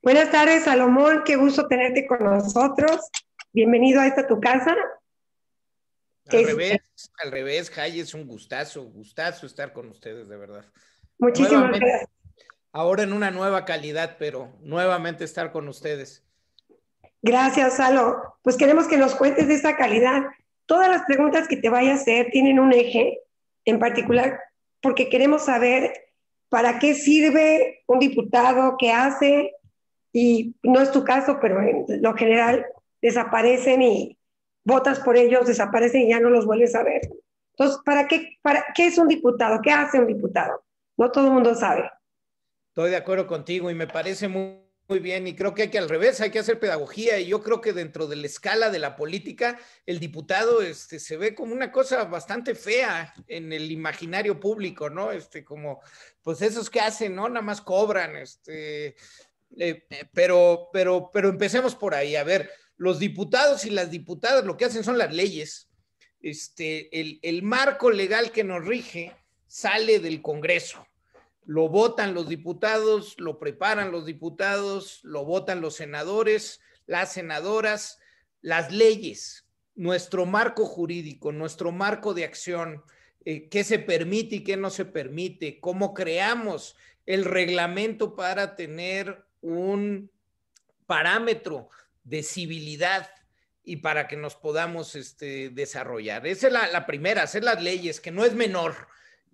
Buenas tardes, Salomón, qué gusto tenerte con nosotros. Bienvenido a esta tu casa. Al Es, revés, al revés, Jay, es un gustazo, gustazo estar con ustedes, de verdad. Muchísimas Nuevamente, gracias. ahora en una nueva calidad, pero nuevamente estar con ustedes. Gracias, Salo. Pues queremos que nos cuentes de esta calidad. Todas las preguntas que te vaya a hacer tienen un eje en particular, porque queremos saber para qué sirve un diputado, qué hace, y no es tu caso, pero en lo general desaparecen y votas por ellos, desaparecen y ya no los vuelves a ver. Entonces, ¿qué es un diputado? ¿Qué hace un diputado? No todo el mundo sabe. Estoy de acuerdo contigo y me parece muy bien y creo que hay que al revés, hay que hacer pedagogía y yo creo que dentro de la escala de la política el diputado se ve como una cosa bastante fea en el imaginario público, ¿no? Como pues esos que hacen, ¿no? Nada más cobran, pero empecemos por ahí. A ver, los diputados y las diputadas lo que hacen son las leyes. El marco legal que nos rige sale del Congreso. Lo votan los diputados, lo preparan los diputados, lo votan los senadores, las senadoras, las leyes, nuestro marco jurídico, nuestro marco de acción, qué se permite y qué no se permite, cómo creamos el reglamento para tener un parámetro de civilidad y para que nos podamos desarrollar. Esa es la primera, hacer las leyes, que no es menor.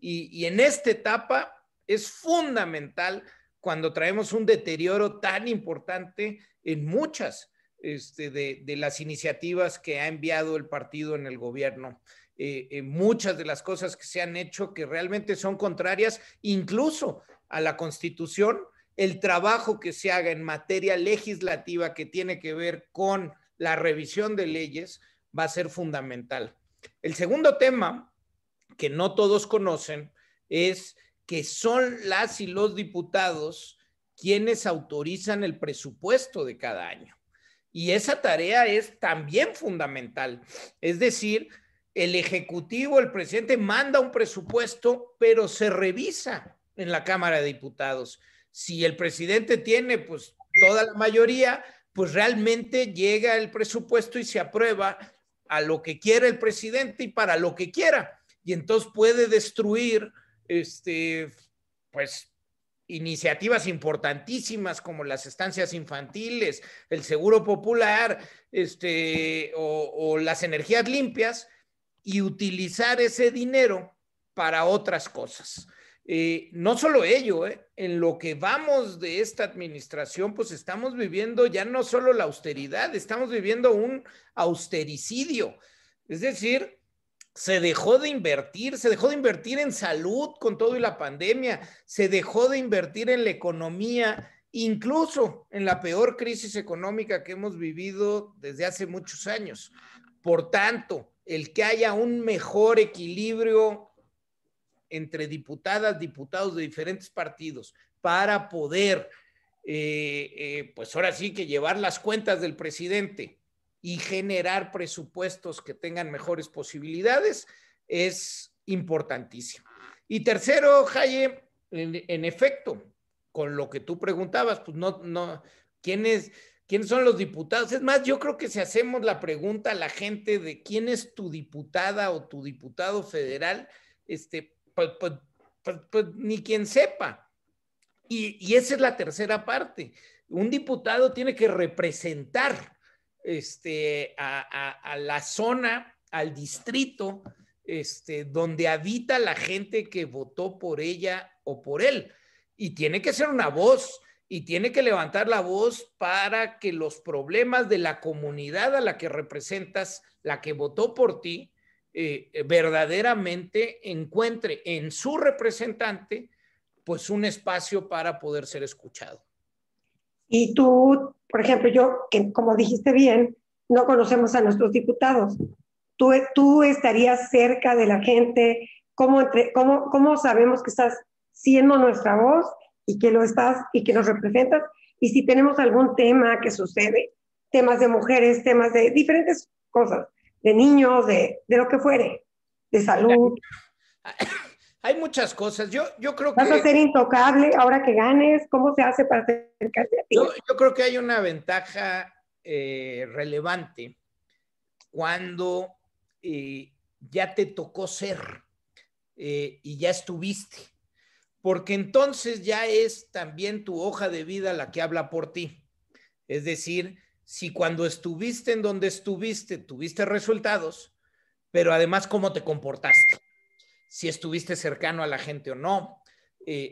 Y en esta etapa es fundamental cuando traemos un deterioro tan importante en muchas de las iniciativas que ha enviado el partido en el gobierno. Muchas de las cosas que se han hecho que realmente son contrarias incluso a la Constitución, el trabajo que se haga en materia legislativa que tiene que ver con la revisión de leyes va a ser fundamental. El segundo tema que no todos conocen es que son las y los diputados quienes autorizan el presupuesto de cada año. Y esa tarea es también fundamental. Es decir, el Ejecutivo, el presidente manda un presupuesto, pero se revisa en la Cámara de Diputados. Si el presidente tiene pues toda la mayoría, pues realmente llega el presupuesto y se aprueba a lo que quiera el presidente y para lo que quiera. Y entonces puede destruir pues iniciativas importantísimas como las estancias infantiles, el seguro popular, o las energías limpias, y utilizar ese dinero para otras cosas. No solo ello, en lo que vamos de esta administración, pues estamos viviendo ya no solo la austeridad, estamos viviendo un austericidio. Es decir, se dejó de invertir en salud con todo y la pandemia, se dejó de invertir en la economía, incluso en la peor crisis económica que hemos vivido desde hace muchos años. Por tanto, el que haya un mejor equilibrio entre diputadas, diputados de diferentes partidos para poder, pues ahora sí que llevar las cuentas del presidente y generar presupuestos que tengan mejores posibilidades es importantísimo. Y tercero, Jaye, en efecto, con lo que tú preguntabas, pues ¿quiénes son los diputados? Es más, yo creo que si hacemos la pregunta a la gente de quién es tu diputada o tu diputado federal, pues ni quien sepa. Y esa es la tercera parte. Un diputado tiene que representar a la zona, al distrito, donde habita la gente que votó por ella o por él. Y tiene que ser una voz, y tiene que levantar la voz para que los problemas de la comunidad a la que representas, la que votó por ti, verdaderamente encuentre en su representante pues un espacio para poder ser escuchado. Y tú, por ejemplo, yo, que como dijiste bien, no conocemos a nuestros diputados. Tú estarías cerca de la gente. ¿Cómo sabemos que estás siendo nuestra voz y que lo estás y que nos representas? Y si tenemos algún tema que sucede, temas de mujeres, temas de diferentes cosas, de niños, de lo que fuere, de salud. Hay muchas cosas. Yo creo ¿Vas a que ser intocable ahora que ganes? ¿Cómo se hace para acercarse a ti? yo creo que hay una ventaja relevante cuando ya te tocó ser y ya estuviste, porque entonces ya es también tu hoja de vida la que habla por ti. Es decir, si cuando estuviste en donde estuviste, tuviste resultados, pero además cómo te comportaste, si estuviste cercano a la gente o no,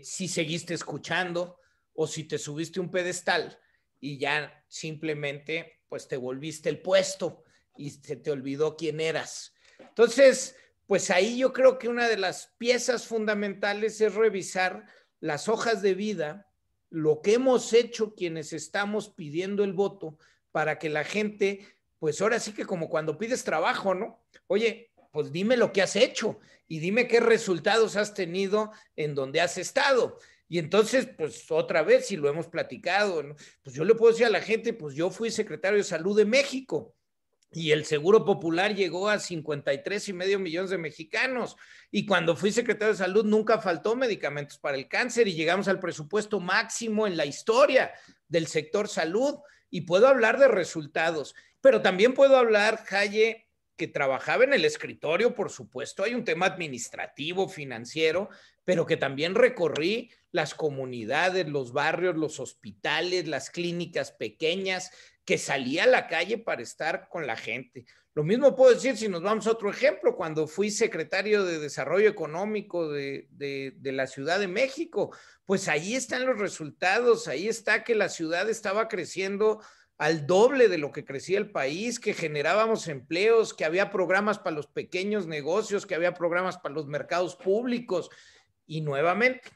si seguiste escuchando o si te subiste un pedestal y ya simplemente pues te volviste el puesto y se te olvidó quién eras. Entonces, pues ahí yo creo que una de las piezas fundamentales es revisar las hojas de vida, lo que hemos hecho quienes estamos pidiendo el voto para que la gente, pues ahora sí que como cuando pides trabajo, ¿no? Oye, pues dime lo que has hecho y dime qué resultados has tenido en donde has estado. Y entonces, pues otra vez, si lo hemos platicado, ¿no? Pues yo le puedo decir a la gente, pues yo fui secretario de Salud de México y el Seguro Popular llegó a 53.5 millones de mexicanos. Y cuando fui secretario de Salud nunca faltó medicamentos para el cáncer y llegamos al presupuesto máximo en la historia del sector salud. Y puedo hablar de resultados, pero también puedo hablar, Jaye, que trabajaba en el escritorio, por supuesto, hay un tema administrativo, financiero, pero que también recorrí las comunidades, los barrios, los hospitales, las clínicas pequeñas, que salía a la calle para estar con la gente. Lo mismo puedo decir si nos vamos a otro ejemplo, cuando fui secretario de Desarrollo Económico de la Ciudad de México, pues ahí están los resultados, ahí está que la ciudad estaba creciendo al doble de lo que crecía el país, que generábamos empleos, que había programas para los pequeños negocios, que había programas para los mercados públicos. Y nuevamente,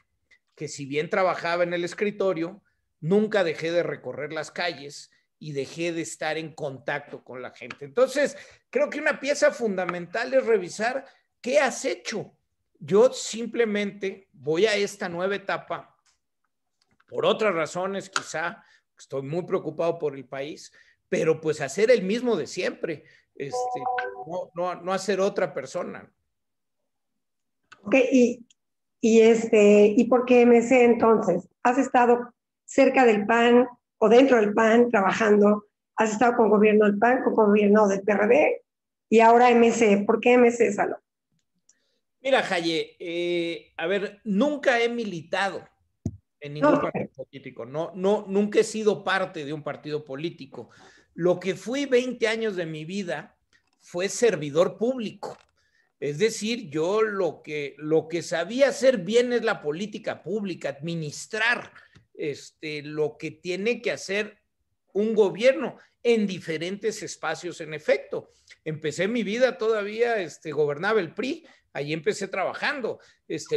que si bien trabajaba en el escritorio, nunca dejé de recorrer las calles y dejé de estar en contacto con la gente. Entonces, creo que una pieza fundamental es revisar qué has hecho. Yo simplemente voy a esta nueva etapa por otras razones, quizá estoy muy preocupado por el país, pero pues hacer el mismo de siempre, no hacer otra persona. Ok, ¿y por qué MC entonces? ¿Has estado cerca del PAN o dentro del PAN trabajando? ¿Has estado con gobierno del PAN, con gobierno del PRD? Y ahora MC. ¿Por qué MC, Salo? Mira, Jaye, a ver, nunca he militado en ningún No, partido político, nunca he sido parte de un partido político. Lo que fui 20 años de mi vida fue servidor público. Es decir, yo lo que sabía hacer bien es la política pública, administrar lo que tiene que hacer un gobierno en diferentes espacios, en efecto. Empecé mi vida todavía, gobernaba el PRI, ahí empecé trabajando.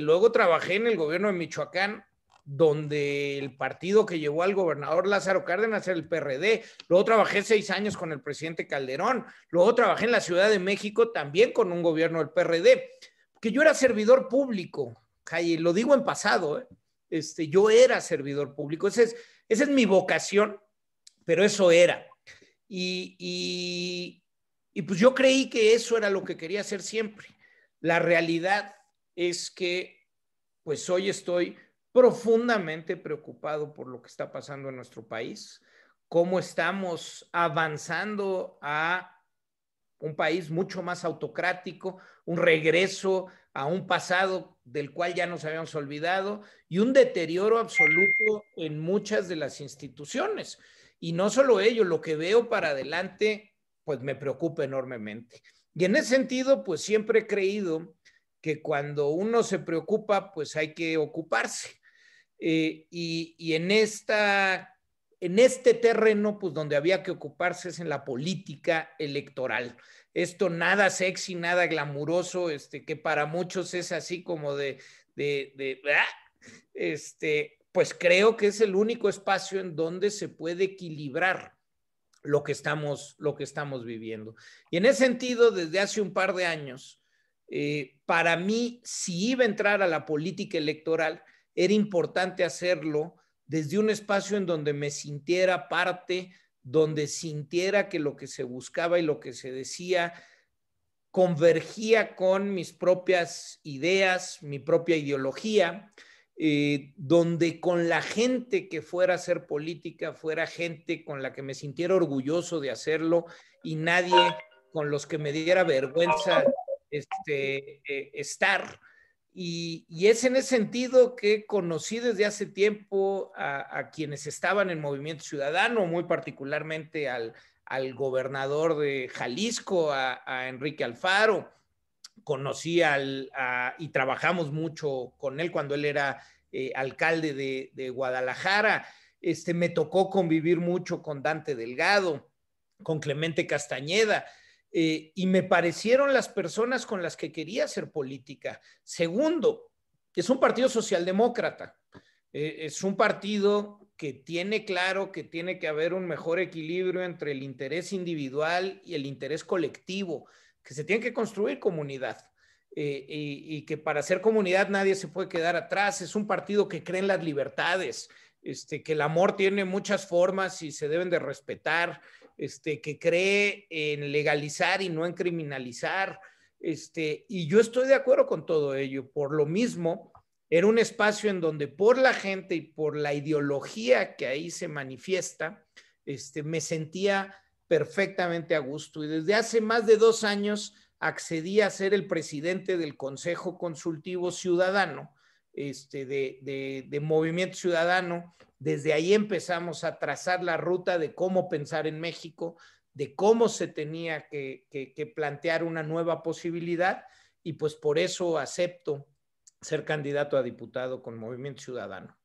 Luego trabajé en el gobierno de Michoacán, donde el partido que llevó al gobernador Lázaro Cárdenas era el PRD. Luego trabajé 6 años con el presidente Calderón. Luego trabajé en la Ciudad de México también con un gobierno del PRD. Que yo era servidor público, Jay, lo digo en pasado, yo era servidor público. Esa es mi vocación, pero eso era. Y pues yo creí que eso era lo que quería hacer siempre. La realidad es que pues hoy estoy profundamente preocupado por lo que está pasando en nuestro país, cómo estamos avanzando a un país mucho más autocrático, un regreso a un pasado del cual ya nos habíamos olvidado y un deterioro absoluto en muchas de las instituciones. Y no solo ello, lo que veo para adelante, pues me preocupa enormemente. Y en ese sentido, pues siempre he creído que cuando uno se preocupa, pues hay que ocuparse. Y en este terreno, pues donde había que ocuparse es en la política electoral. Esto nada sexy, nada glamuroso, que para muchos es así como pues creo que es el único espacio en donde se puede equilibrar lo que estamos viviendo. Y en ese sentido, desde hace un par de años, para mí, si iba a entrar a la política electoral, era importante hacerlo desde un espacio en donde me sintiera parte, donde sintiera que lo que se buscaba y lo que se decía convergía con mis propias ideas, mi propia ideología, donde con la gente que fuera a hacer política fuera gente con la que me sintiera orgulloso de hacerlo y nadie con los que me diera vergüenza estar. Y es en ese sentido que conocí desde hace tiempo a quienes estaban en Movimiento Ciudadano, muy particularmente al gobernador de Jalisco, a Enrique Alfaro. Conocí y trabajamos mucho con él cuando él era alcalde de Guadalajara. Me tocó convivir mucho con Dante Delgado, con Clemente Castañeda, y me parecieron las personas con las que quería hacer política. Segundo, es un partido socialdemócrata, es un partido que tiene claro que tiene que haber un mejor equilibrio entre el interés individual y el interés colectivo, que se tiene que construir comunidad. Y que para hacer comunidad nadie se puede quedar atrás. Es un partido que cree en las libertades, que el amor tiene muchas formas y se deben de respetar, que cree en legalizar y no en criminalizar, y yo estoy de acuerdo con todo ello. Por lo mismo, era un espacio en donde por la gente y por la ideología que ahí se manifiesta, me sentía perfectamente a gusto. Y desde hace más de 2 años accedí a ser el presidente del Consejo Consultivo Ciudadano, de Movimiento Ciudadano. Desde ahí empezamos a trazar la ruta de cómo pensar en México, de cómo se tenía que plantear una nueva posibilidad, y pues por eso acepto ser candidato a diputado con Movimiento Ciudadano.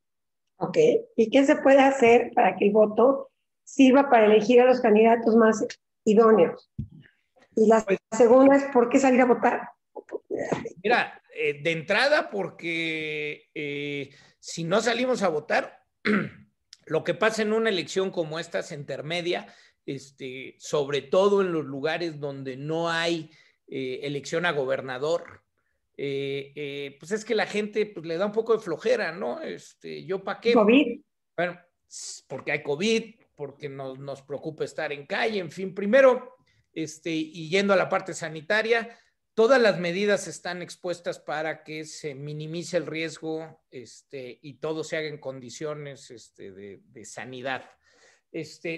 Ok, ¿y qué se puede hacer para que el voto sirva para elegir a los candidatos más idóneos? Y la segunda es, ¿por qué salir a votar? Mira, de entrada porque si no salimos a votar, lo que pasa en una elección como esta, intermedia, sobre todo en los lugares donde no hay elección a gobernador, pues es que la gente pues, le da un poco de flojera, ¿no? ¿Yo para qué? COVID. Bueno, porque hay COVID, porque nos preocupa estar en calle, en fin, primero, y yendo a la parte sanitaria, todas las medidas están expuestas para que se minimice el riesgo, y todo se haga en condiciones de sanidad.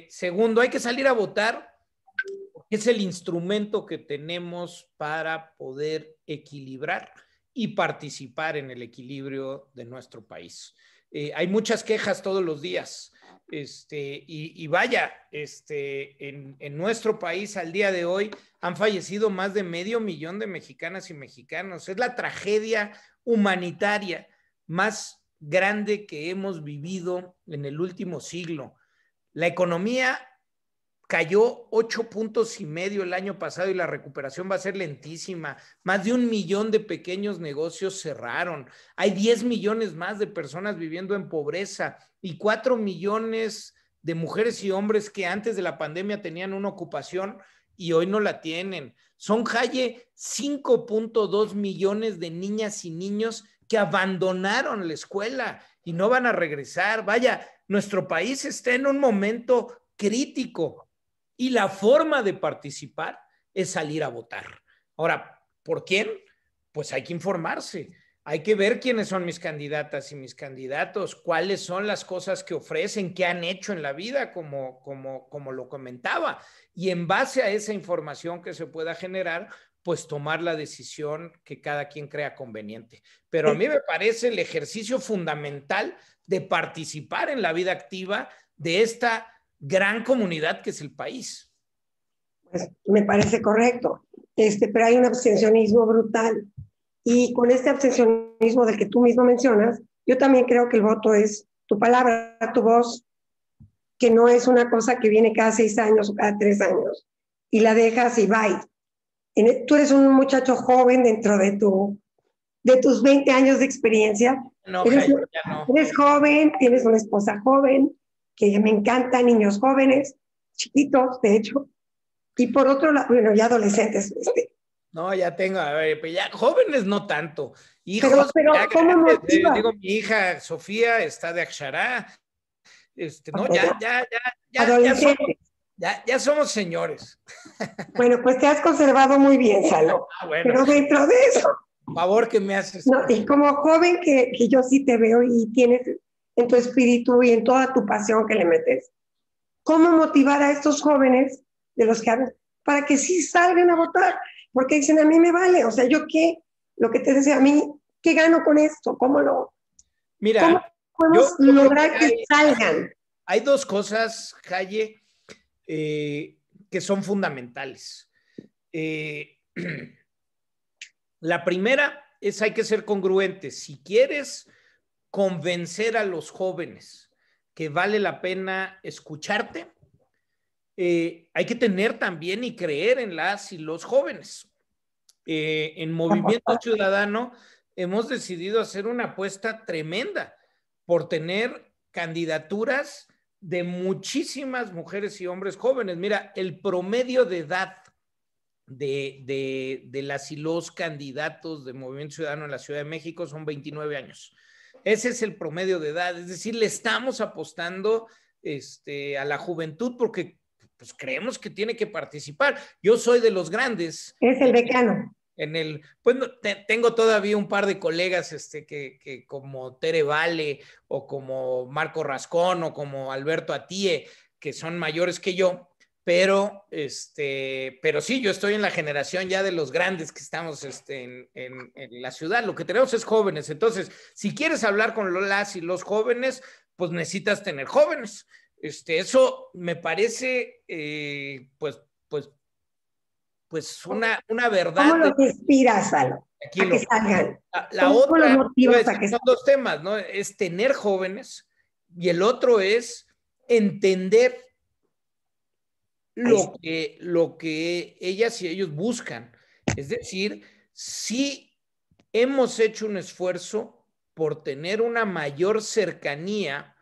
Segundo, hay que salir a votar, porque es el instrumento que tenemos para poder equilibrar y participar en el equilibrio de nuestro país. Hay muchas quejas todos los días, y vaya, en nuestro país al día de hoy han fallecido más de 500,000 de mexicanas y mexicanos. Es la tragedia humanitaria más grande que hemos vivido en el último siglo. La economía cayó 8,5 puntos el año pasado y la recuperación va a ser lentísima. Más de 1 millón de pequeños negocios cerraron. Hay 10 millones más de personas viviendo en pobreza y 4 millones de mujeres y hombres que antes de la pandemia tenían una ocupación y hoy no la tienen. Son, Jaye, 5,2 millones de niñas y niños que abandonaron la escuela y no van a regresar. Vaya, nuestro país está en un momento crítico. Y la forma de participar es salir a votar. Ahora, ¿por quién? Pues hay que informarse. Hay que ver quiénes son mis candidatas y mis candidatos, cuáles son las cosas que ofrecen, qué han hecho en la vida, como lo comentaba. Y en base a esa información que se pueda generar, pues tomar la decisión que cada quien crea conveniente. Pero a mí me parece el ejercicio fundamental de participar en la vida activa de esta gran comunidad que es el país. Pues me parece correcto, pero hay un abstencionismo brutal. Y con este abstencionismo del que tú mismo mencionas, yo también creo que el voto es tu palabra, tu voz, que no es una cosa que viene cada 6 años o cada 3 años y la dejas y bye. Tú eres un muchacho joven dentro de tus 20 años de experiencia. No, eres joven, tienes una esposa joven, que me encanta, niños jóvenes, chiquitos, de hecho, y por otro lado, bueno, ya adolescentes. No, ya tengo, a ver, pues ya jóvenes no tanto. Hijos, pero ya, ¿cómo motiva? digo, mi hija Sofía está de Axará, no, Okay. ya somos, Ya somos señores. Bueno, pues te has conservado muy bien, Salo. Bueno. Pero dentro de eso, Favor que me haces. no, y como joven que yo sí te veo y tienes en tu espíritu y en toda tu pasión que le metes, ¿cómo motivar a estos jóvenes de los que hablan para que sí salgan a votar? Porque dicen, a mí me vale, o sea, ¿yo qué? Lo que te decía, a mí, ¿qué gano con esto? ¿Cómo Mira, podemos yo creo lograr que salgan? hay dos cosas, Jaye, que son fundamentales. La primera es hay que ser congruentes. Si quieres convencer a los jóvenes que vale la pena escucharte, hay que tener también y creer en las y los jóvenes. En Movimiento Ciudadano hemos decidido hacer una apuesta tremenda por tener candidaturas de muchísimas mujeres y hombres jóvenes. Mira, el promedio de edad de las y los candidatos de Movimiento Ciudadano en la Ciudad de México son 29 años. Ese es el promedio de edad, es decir, le estamos apostando a la juventud porque pues, creemos que tiene que participar. Yo soy de los grandes. Es el decano. Pues tengo todavía un par de colegas que como Tere Vale o como Marco Rascón o como Alberto Atie, que son mayores que yo, pero sí, yo estoy en la generación ya de los grandes que estamos en la ciudad. Lo que tenemos es jóvenes. Entonces, si quieres hablar con las y los jóvenes, pues necesitas tener jóvenes. Eso me parece, pues una verdad. ¿Cómo los inspiras, Salo, a que salgan? La otra, son dos temas, ¿no? Es tener jóvenes y el otro es entender lo que ellas y ellos buscan. Es decir, si hemos hecho un esfuerzo por tener una mayor cercanía,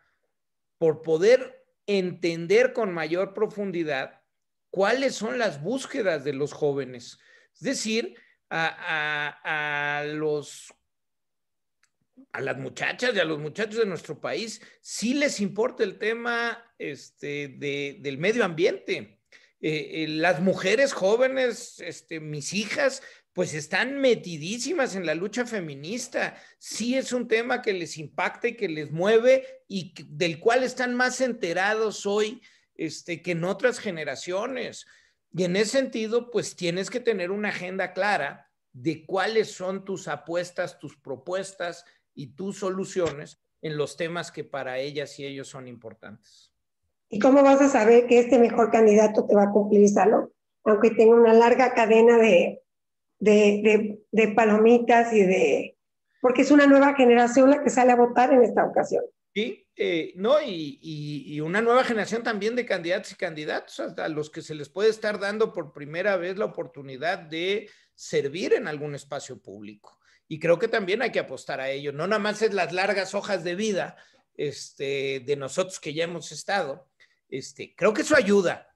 por poder entender con mayor profundidad cuáles son las búsquedas de los jóvenes. Es decir, a las muchachas y a los muchachos de nuestro país sí les importa el tema del medio ambiente. Las mujeres jóvenes, mis hijas, pues están metidísimas en la lucha feminista. Sí es un tema que les impacta y que les mueve y del cual están más enterados hoy que en otras generaciones. Y en ese sentido, pues tienes que tener una agenda clara de cuáles son tus apuestas, tus propuestas y tus soluciones en los temas que para ellas y ellos son importantes. ¿Y cómo vas a saber que este mejor candidato te va a cumplir, Salo? Aunque tenga una larga cadena de palomitas porque es una nueva generación la que sale a votar en esta ocasión. Sí, no, y una nueva generación también de candidatos y candidatos, a los que se les puede estar dando por primera vez la oportunidad de servir en algún espacio público. Y creo que también hay que apostar a ello. No nada más es las largas hojas de vida de nosotros que ya hemos estado. Creo que eso ayuda.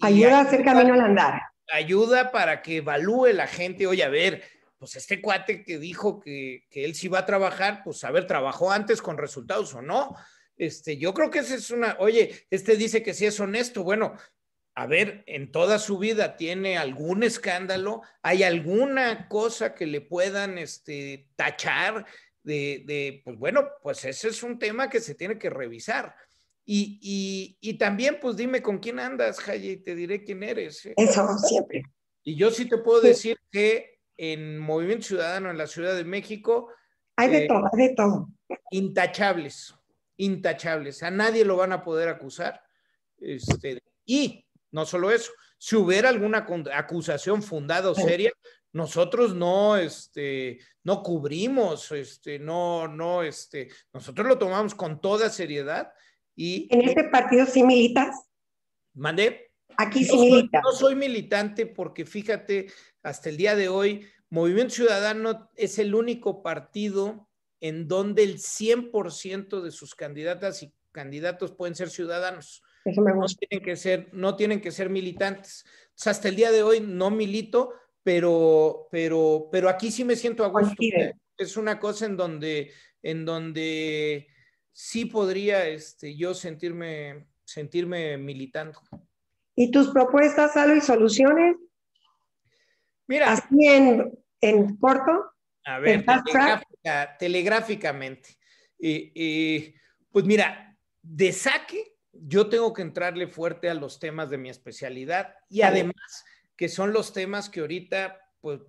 Ayuda a hacer camino al andar. Ayuda para que evalúe la gente, oye, a ver, pues este cuate que dijo que él sí va a trabajar, pues a ver, ¿trabajó antes con resultados o no? Yo creo que esa es oye, dice que sí es honesto, bueno, a ver, en toda su vida tiene algún escándalo, hay alguna cosa que le puedan tachar pues bueno, pues ese es un tema que se tiene que revisar. Y también, pues dime con quién andas, Jaye, y te diré quién eres. Eso siempre. Y yo sí te puedo decir que en Movimiento Ciudadano en la Ciudad de México hay de todo, hay de todo. Intachables, a nadie lo van a poder acusar. Y no solo eso, si hubiera alguna acusación fundada o seria, nosotros no cubrimos, nosotros lo tomamos con toda seriedad. ¿En este partido sí militas? ¿Mandé? Aquí sí militas. No soy militante porque fíjate, hasta el día de hoy, Movimiento Ciudadano es el único partido en donde el 100% de sus candidatas y candidatos pueden ser ciudadanos. Eso me gusta. No tienen que ser militantes. Entonces, hasta el día de hoy no milito, pero aquí sí me siento a gusto. Es una cosa en donde sí podría yo sentirme militando. ¿Y tus propuestas, Salo, y soluciones? Mira, Así en corto, a en ver, fast track. telegráficamente. Pues mira, de saque, yo tengo que entrarle fuerte a los temas de mi especialidad y además que son los temas que ahorita pues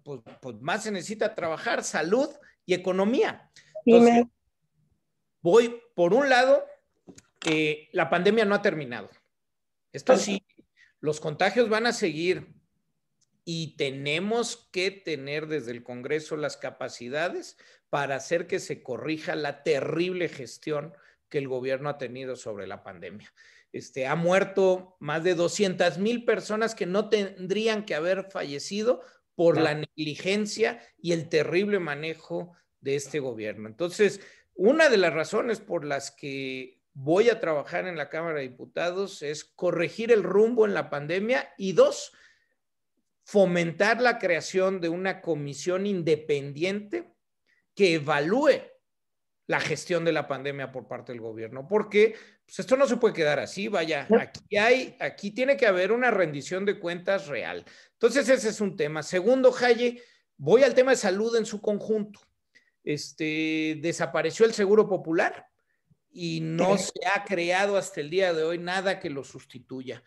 más se necesita trabajar, salud y economía. Entonces, Dime. voy, por un lado, la pandemia no ha terminado. Esto sí, los contagios van a seguir y tenemos que tener desde el Congreso las capacidades para hacer que se corrija la terrible gestión que el gobierno ha tenido sobre la pandemia. Ha muerto más de 200,000 personas que no tendrían que haber fallecido por la negligencia y el terrible manejo de este gobierno. Entonces, una de las razones por las que voy a trabajar en la Cámara de Diputados es corregir el rumbo en la pandemia y dos, fomentar la creación de una comisión independiente que evalúe la gestión de la pandemia por parte del gobierno, porque pues esto no se puede quedar así, vaya, aquí tiene que haber una rendición de cuentas real. Entonces ese es un tema. Segundo, Jaye, voy al tema de salud en su conjunto. Desapareció el Seguro Popular y no se ha creado hasta el día de hoy nada que lo sustituya.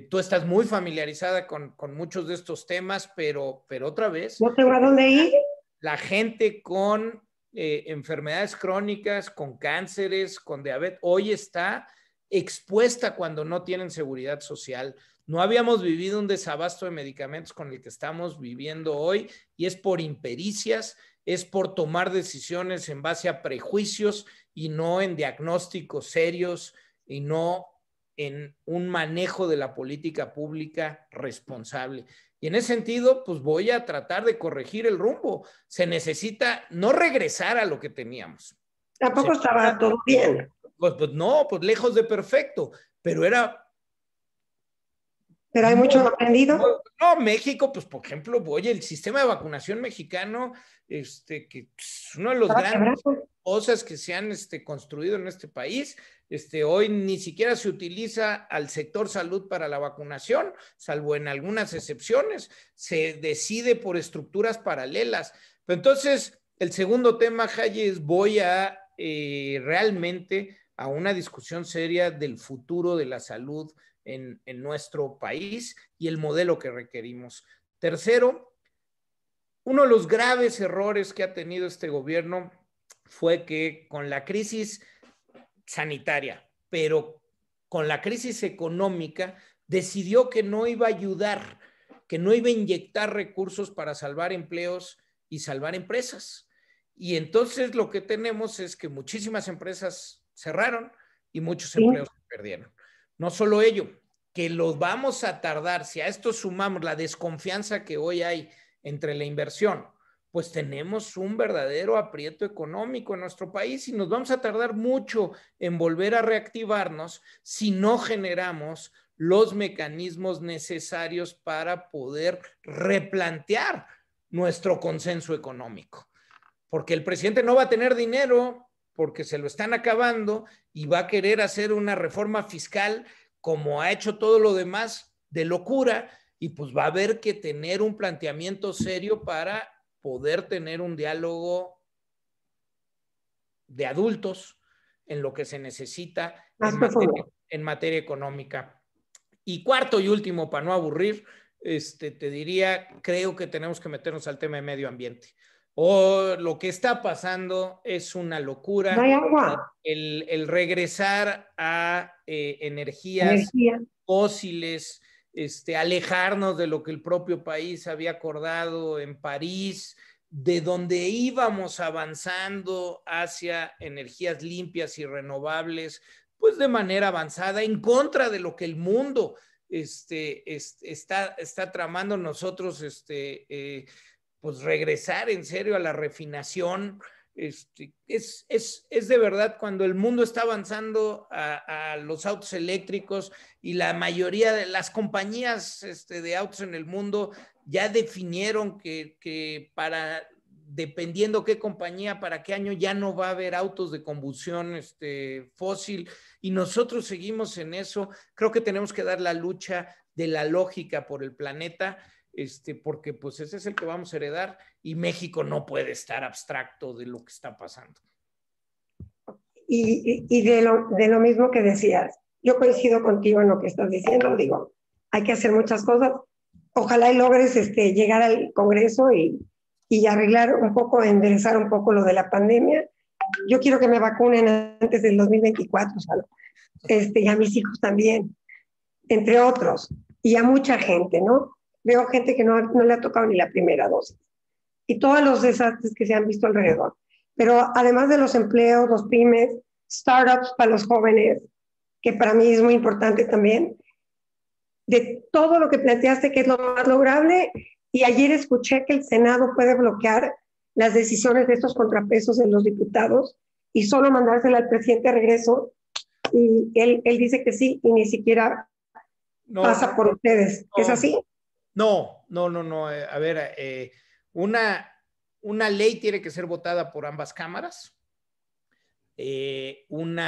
Tú estás muy familiarizada con muchos de estos temas, pero otra vez, No tengo a dónde ir. la gente con enfermedades crónicas, con cánceres, con diabetes, hoy está expuesta cuando no tienen seguridad social. No habíamos vivido un desabasto de medicamentos con el que estamos viviendo hoy y es por impericias, es por tomar decisiones en base a prejuicios y no en diagnósticos serios y no en un manejo de la política pública responsable. Y en ese sentido, pues voy a tratar de corregir el rumbo. Se necesita no regresar a lo que teníamos. Tampoco estaba todo bien. Pues no, pues lejos de perfecto, pero era... Pero hay mucho aprendido. No, México, pues por ejemplo, oye, el sistema de vacunación mexicano, que es uno de los grandes cosas que se han construido en este país. Hoy ni siquiera se utiliza al sector salud para la vacunación, salvo en algunas excepciones. Se decide por estructuras paralelas. Pero entonces, el segundo tema, Jaye, es voy a realmente a una discusión seria del futuro de la salud en nuestro país y el modelo que requerimos. Tercero, uno de los graves errores que ha tenido este gobierno fue que con la crisis sanitaria, pero con la crisis económica, decidió que no iba a ayudar, que no iba a inyectar recursos para salvar empleos y salvar empresas. Y entonces lo que tenemos es que muchísimas empresas cerraron y muchos empleos se perdieron. No solo ello, que los vamos a tardar, si a esto sumamos la desconfianza que hoy hay entre la inversión, pues tenemos un verdadero aprieto económico en nuestro país y nos vamos a tardar mucho en volver a reactivarnos si no generamos los mecanismos necesarios para poder replantear nuestro consenso económico. Porque el presidente no va a tener dinero porque se lo están acabando y va a querer hacer una reforma fiscal como ha hecho todo lo demás de locura y pues va a haber que tener un planteamiento serio para poder tener un diálogo de adultos en lo que se necesita en materia económica. Y cuarto y último, para no aburrir, te diría, creo que tenemos que meternos al tema de medio ambiente. Lo que está pasando es una locura. No hay agua. El regresar a energías fósiles, alejarnos de lo que el propio país había acordado en París, de donde íbamos avanzando hacia energías limpias y renovables, pues de manera avanzada, en contra de lo que el mundo está tramando. Nosotros, pues regresar en serio a la refinación. Es de verdad cuando el mundo está avanzando a los autos eléctricos y la mayoría de las compañías de autos en el mundo ya definieron que para dependiendo qué compañía, para qué año ya no va a haber autos de combustión fósil, y nosotros seguimos en eso. Creo que tenemos que dar la lucha de la lógica por el planeta, porque pues ese es el que vamos a heredar, y México no puede estar abstracto de lo que está pasando. Y de lo mismo que decías, yo coincido contigo en lo que estás diciendo, digo, hay que hacer muchas cosas. Ojalá y logres llegar al Congreso y arreglar un poco, enderezar un poco lo de la pandemia. Yo quiero que me vacunen antes del 2024, ¿sabes? Y a mis hijos también, entre otros, y a mucha gente, ¿no? Veo gente que no le ha tocado ni la primera dosis, y todos los desastres que se han visto alrededor. Pero además de los empleos, los pymes, startups para los jóvenes, que para mí es muy importante también, de todo lo que planteaste que es lo más lograble, y ayer escuché que el Senado puede bloquear las decisiones de estos contrapesos de los diputados y solo mandársela al presidente de regreso, y él dice que sí y ni siquiera pasa por ustedes. ¿Es así? No. A ver, una ley tiene que ser votada por ambas cámaras. Un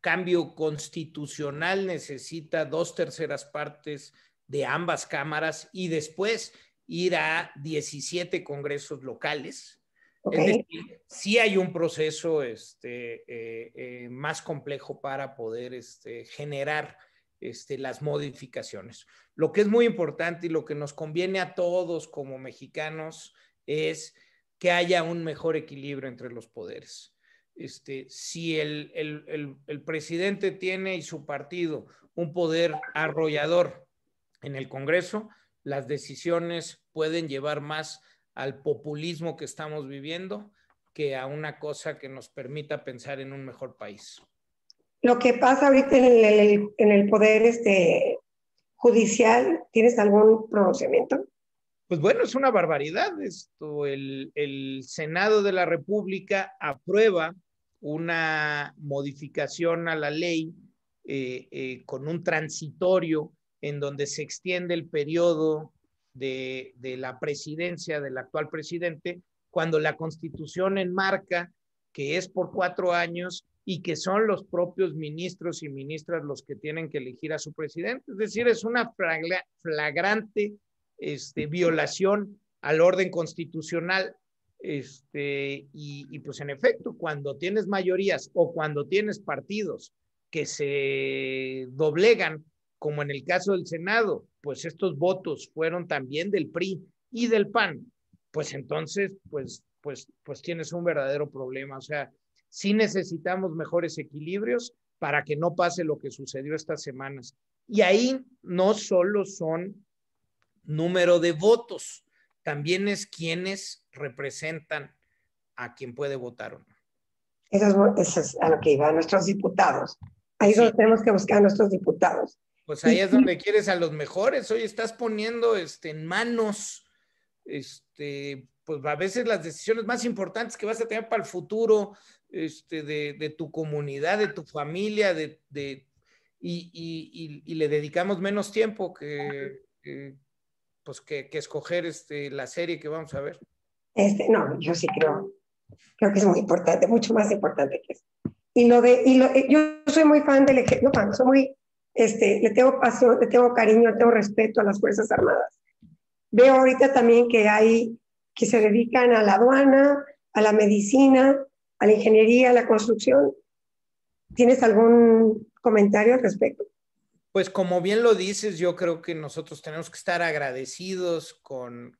cambio constitucional necesita 2/3 partes de ambas cámaras y después ir a 17 congresos locales. Okay. Es decir, sí hay un proceso más complejo para poder generar las modificaciones. Lo que es muy importante y lo que nos conviene a todos como mexicanos es que haya un mejor equilibrio entre los poderes. Si el presidente tiene y su partido un poder arrollador en el Congreso, las decisiones pueden llevar más al populismo que estamos viviendo que a una cosa que nos permita pensar en un mejor país. Lo que pasa ahorita en el poder judicial, ¿tienes algún pronunciamiento? Pues bueno, es una barbaridad esto. El Senado de la República aprueba una modificación a la ley con un transitorio en donde se extiende el periodo de la presidencia del actual presidente, cuando la Constitución enmarca que es por 4 años y que son los propios ministros y ministras los que tienen que elegir a su presidente. Es decir, es una flagrante violación al orden constitucional. Y pues en efecto, cuando tienes mayorías o cuando tienes partidos que se doblegan, como en el caso del Senado, pues estos votos fueron también del PRI y del PAN, pues entonces pues tienes un verdadero problema. O sea, sí necesitamos mejores equilibrios para que no pase lo que sucedió estas semanas. Y ahí no solo son número de votos, también es quienes representan a quien puede votar o no. Eso es a lo que iba, a nuestros diputados. Ahí es donde tenemos que buscar a nuestros diputados. Pues ahí es donde quieres a los mejores. Hoy estás poniendo en manos, pues a veces las decisiones más importantes que vas a tener para el futuro de tu comunidad, de tu familia, y le dedicamos menos tiempo que escoger la serie que vamos a ver. No, yo sí creo que es muy importante, mucho más importante que eso. Yo soy muy fan del ejército, soy muy, le tengo pasión, le tengo cariño, le tengo respeto a las Fuerzas Armadas. Veo ahorita también que se dedican a la aduana, a la medicina, a la ingeniería, a la construcción. ¿Tienes algún comentario al respecto? Pues como bien lo dices, yo creo que nosotros tenemos que estar agradecidos con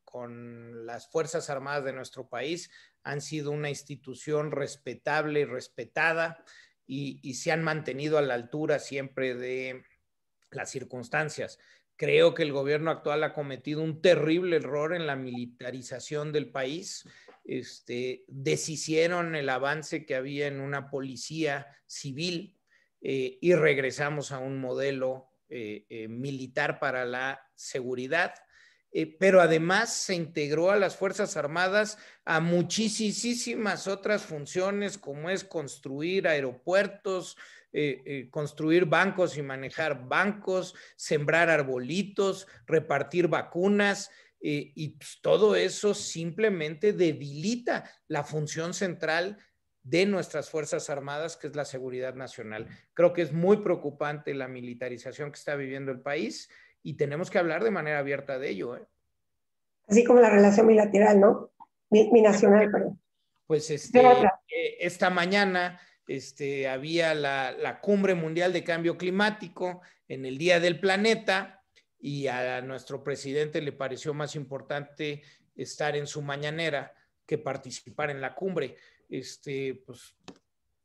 las Fuerzas Armadas de nuestro país. Han sido una institución respetable y respetada y se han mantenido a la altura siempre de las circunstancias. Creo que el gobierno actual ha cometido un terrible error en la militarización del país. Deshicieron el avance que había en una policía civil y regresamos a un modelo militar para la seguridad. Pero además se integró a las Fuerzas Armadas a muchísimas otras funciones, como es construir aeropuertos, construir bancos y manejar bancos, sembrar arbolitos, repartir vacunas. y pues, todo eso simplemente debilita la función central de nuestras Fuerzas Armadas, que es la seguridad nacional. Creo que es muy preocupante la militarización que está viviendo el país y tenemos que hablar de manera abierta de ello. Así como la relación bilateral, ¿no? Binacional, perdón. Pues esta mañana había la Cumbre Mundial de Cambio Climático en el Día del Planeta y a nuestro presidente le pareció más importante estar en su mañanera que participar en la cumbre. Pues,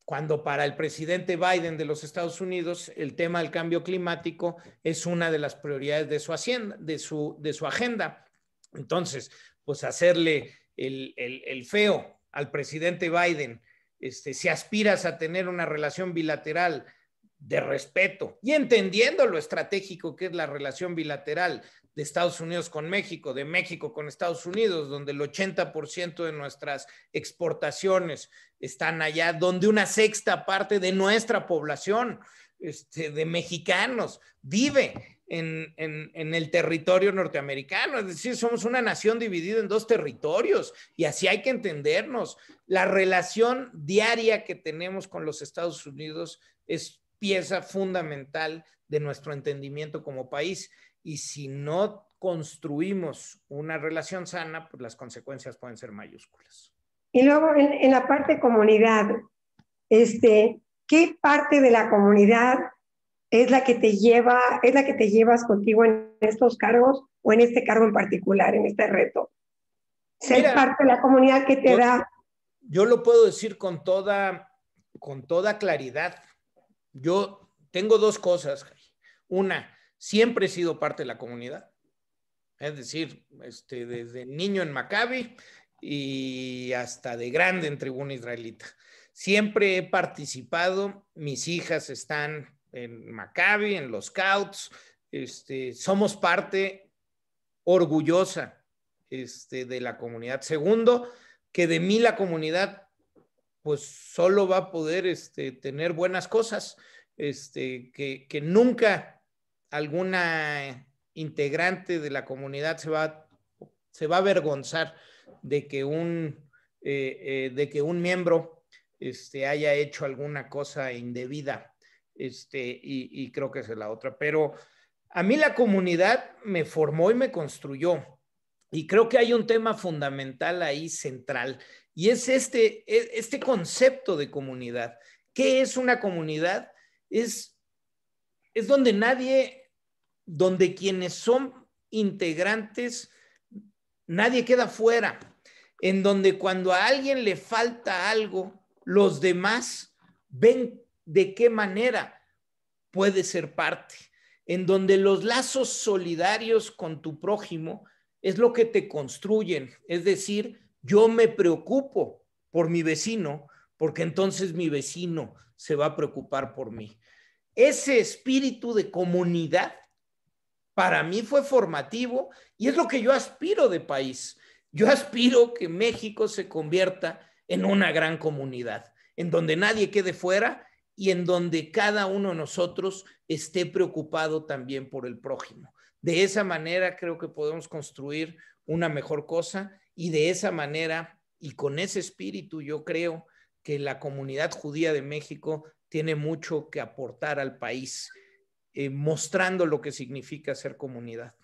cuando para el presidente Biden de los Estados Unidos el tema del cambio climático es una de las prioridades de su agenda. Entonces, pues hacerle el feo al presidente Biden, si aspiras a tener una relación bilateral de respeto y entendiendo lo estratégico que es la relación bilateral de Estados Unidos con México, de México con Estados Unidos, donde el 80% de nuestras exportaciones están allá, donde una sexta parte de nuestra población de mexicanos vive en el territorio norteamericano. Es decir, somos una nación dividida en dos territorios y así hay que entendernos. La relación diaria que tenemos con los Estados Unidos es pieza fundamental de nuestro entendimiento como país. Y si no construimos una relación sana, pues las consecuencias pueden ser mayúsculas. Y luego en la parte comunidad, ¿qué parte de la comunidad es la que te llevas contigo en estos cargos o en este cargo en particular, en este reto? Ser parte de la comunidad que te da. Yo lo puedo decir con toda claridad. Yo tengo dos cosas. Una, siempre he sido parte de la comunidad. Es decir, desde niño en Maccabi y hasta de grande en Tribuna Israelita. Siempre he participado, mis hijas están en Maccabi, en los Scouts, somos parte orgullosa de la comunidad. Segundo, que de mí la comunidad pues solo va a poder tener buenas cosas, que nunca alguna integrante de la comunidad se va a avergonzar de que un miembro haya hecho alguna cosa indebida, y creo que esa es la otra. Pero a mí la comunidad me formó y me construyó, y creo que hay un tema fundamental ahí central, y es este concepto de comunidad. ¿Qué es una comunidad? Es donde quienes son integrantes, nadie queda fuera, en donde cuando a alguien le falta algo, los demás ven de qué manera puede ser parte, en donde los lazos solidarios con tu prójimo es lo que te construyen. Es decir, yo me preocupo por mi vecino, porque entonces mi vecino se va a preocupar por mí. Ese espíritu de comunidad para mí fue formativo y es lo que yo aspiro de país. Yo aspiro que México se convierta en una gran comunidad, en donde nadie quede fuera y en donde cada uno de nosotros esté preocupado también por el prójimo. De esa manera creo que podemos construir una mejor cosa, y de esa manera y con ese espíritu yo creo que la comunidad judía de México tiene mucho que aportar al país, mostrando lo que significa ser comunidad.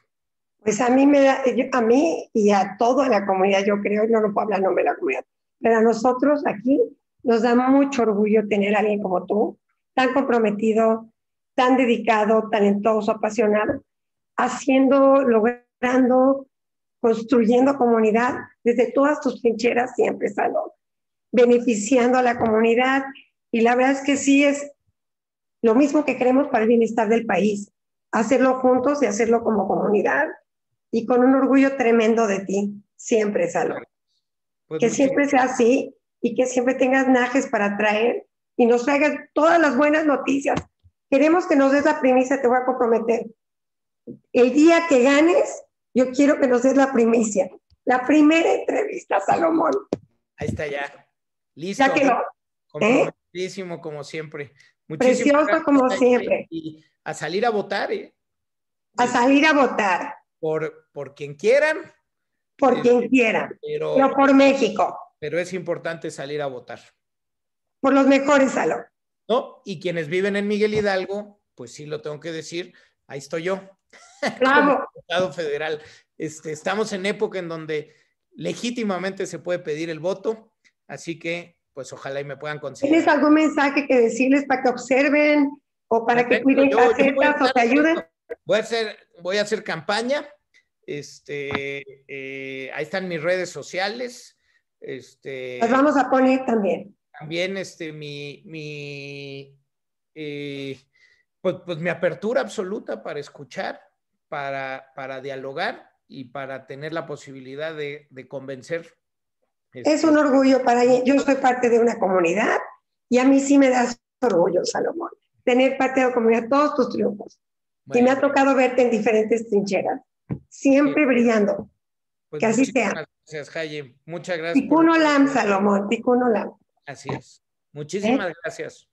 Pues a mí y a toda la comunidad, yo creo, no lo puedo hablar en nombre de la comunidad, pero a nosotros aquí nos da mucho orgullo tener a alguien como tú, tan comprometido, tan dedicado, talentoso, apasionado, logrando, construyendo comunidad desde todas tus trincheras siempre, Salo, beneficiando a la comunidad. Y la verdad es que sí es lo mismo que queremos para el bienestar del país, hacerlo juntos y hacerlo como comunidad, y con un orgullo tremendo de ti, siempre, Salo. Pues que siempre sea así y que siempre tengas najes para traer y nos traigas todas las buenas noticias. Queremos que nos des la primicia, te voy a comprometer. El día que ganes, yo quiero que nos des la primicia. La primera entrevista, Salomón. Ahí está ya. Listo. Ya quedó. Comprometidísimo como siempre. Precioso como siempre. Y a salir a votar, A salir a votar. Por quien quieran, por quien quiera, pero por México. Pero es importante salir a votar. Por los mejores, Salo. ¿No? Y quienes viven en Miguel Hidalgo, pues sí lo tengo que decir, ahí estoy yo. Bravo. Como diputado federal. Estamos en época en donde legítimamente se puede pedir el voto, así que pues ojalá y me puedan considerar. ¿Tienes algún mensaje que decirles para que observen o para que cuiden casetas o te ayuden? Voy a hacer campaña. Ahí están mis redes sociales. Las vamos a poner también. También pues mi apertura absoluta para escuchar, para dialogar y para tener la posibilidad de convencer. Es un orgullo para mí. Yo soy parte de una comunidad y a mí sí me das orgullo, Salomón, tener parte de la comunidad, todos tus triunfos. Bueno, y me ha tocado verte en diferentes trincheras, siempre brillando. Pues que así sea. Gracias, Jaime. Muchas gracias. Ticuno Lam, Salomón, Ticuno Lam. Así es. Muchísimas gracias.